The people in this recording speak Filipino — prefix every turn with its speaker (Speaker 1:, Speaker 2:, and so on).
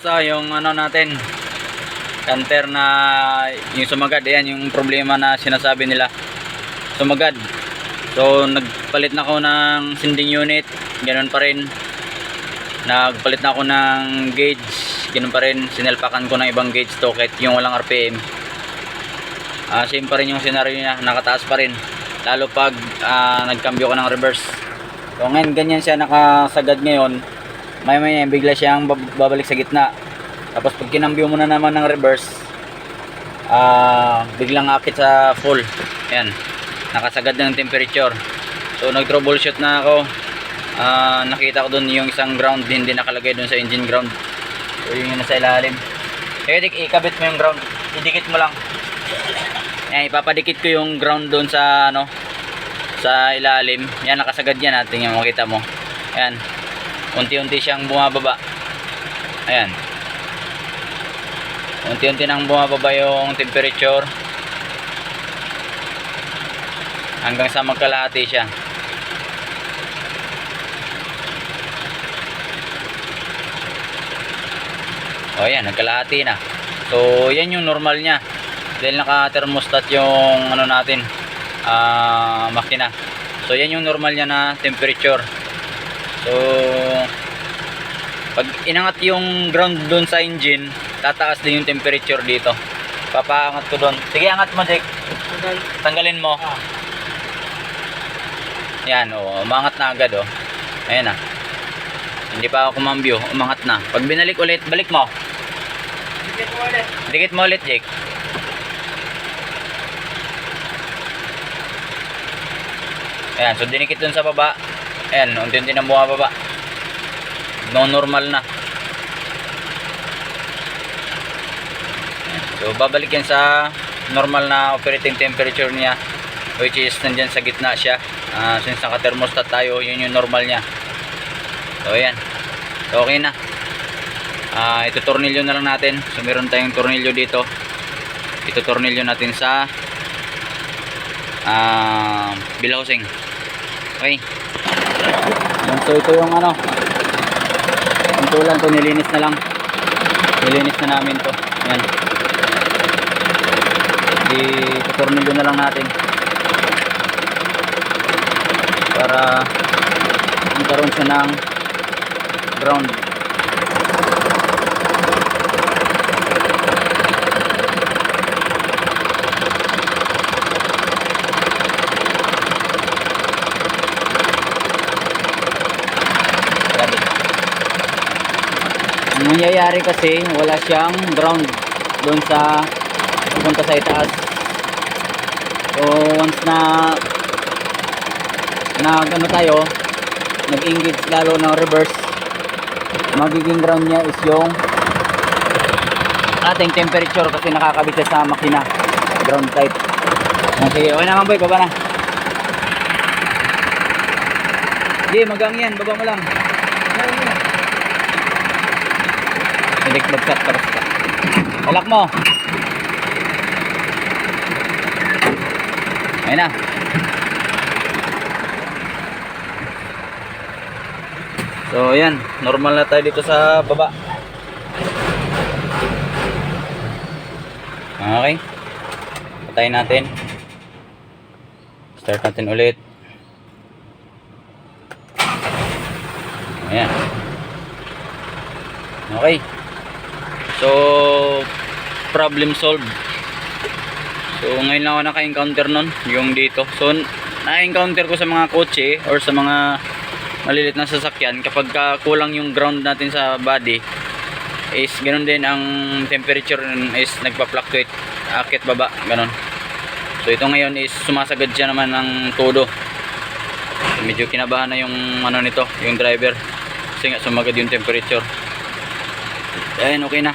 Speaker 1: So yung ano natin, canter na yung sumagad, ayan yung problema na sinasabi nila, sumagad. So nagpalit na ako ng sending unit, ganoon pa rin. Nagpalit na ako ng gauge, ganoon pa rin. Sinelpakan ko ng ibang gauge to kahit yung walang RPM. Same pa rin yung scenario niya, nakataas pa rin. Lalo pag nagkambyo ko ng reverse. So ngayon ganyan siya nakasagad ngayon. Maya bigla siyang babalik sa gitna. Tapos pag kinambyo mo na naman ng reverse, biglang akit sa full. Ayan, nakasagad ng temperature. So nag troubleshoot na ako. Nakita ko dun yung isang ground hindi nakalagay dun sa engine ground. So yung nasa ilalim. Ikabit mo yung ground, idikit mo lang. Ayan, ipapadikit ko yung ground dun sa ano, sa ilalim. Yan, nakasagad yan. Tingnan mo, makita mo. Ayan, unti-unti siyang bumababa. Ayan, unti-unti nang bumababa yung temperature hanggang sa magkalahati siya. O yan, nagkalahati na. So yan yung normal nya dahil naka thermostat yung ano natin, makina. So yan yung normal nya na temperature. So pag inangat yung ground doon sa engine, tataas din yung temperature dito. Papaangat ko doon. Sige, angat mo, Jake. Tanggalin mo. Yan, umangat na agad, Ayan na. Hindi pa ako kumambyo, umangat na. Pag binalik ulit, balik mo.
Speaker 2: Dikit mo ulit.
Speaker 1: Dikit mo ulit, Jake. Ayan, so dinikit dun sa baba. Ayan, unti-unti na bumababa. No normal na. So babalik yan sa normal na operating temperature niya, which is nandyan sa gitna siya. Since naka thermostat tayo, yun yung normal niya. So ayan, so okay na. Ito tornilyo na lang natin. So meron tayong tornilyo dito. Ito tornilyo natin sa bill housing. Okay. So ito yung ano, tulan to, nilinis na lang. Nilinis na namin to. Yan. Itutornilyo na lang natin para magkaroon siya ng ground. Ang mangyayari kasi wala siyang ground doon sa pupunta sa itaas. So once na ano tayo, nag-engage lalo ng reverse, magiging ground niya is yung ating temperature kasi nakakabit siya sa makina, ground type. Sige, okay naman boy, baba na. Sige, magang yan, baba mo lang. Bagsak tapos ka. Alak mo. Ayun na. So ayan, normal na tayo dito sa baba. Okay. Patayin natin. Start natin ulit. Ayan. Okay. So problem solved. So ngayon lang ako naka-encounter nun, yung dito. So na-encounter ko sa mga kotse or sa mga malilit na sasakyan, kapag kulang yung ground natin sa body, is ganun din ang temperature is nagpa-fluctuate, akit baba, ganun. So ito ngayon is sumasagad siya naman ng todo. So, medyo kinabahan na yung ano nito, yung driver, kasi nga sumagad yung temperature. Ayan, okay na.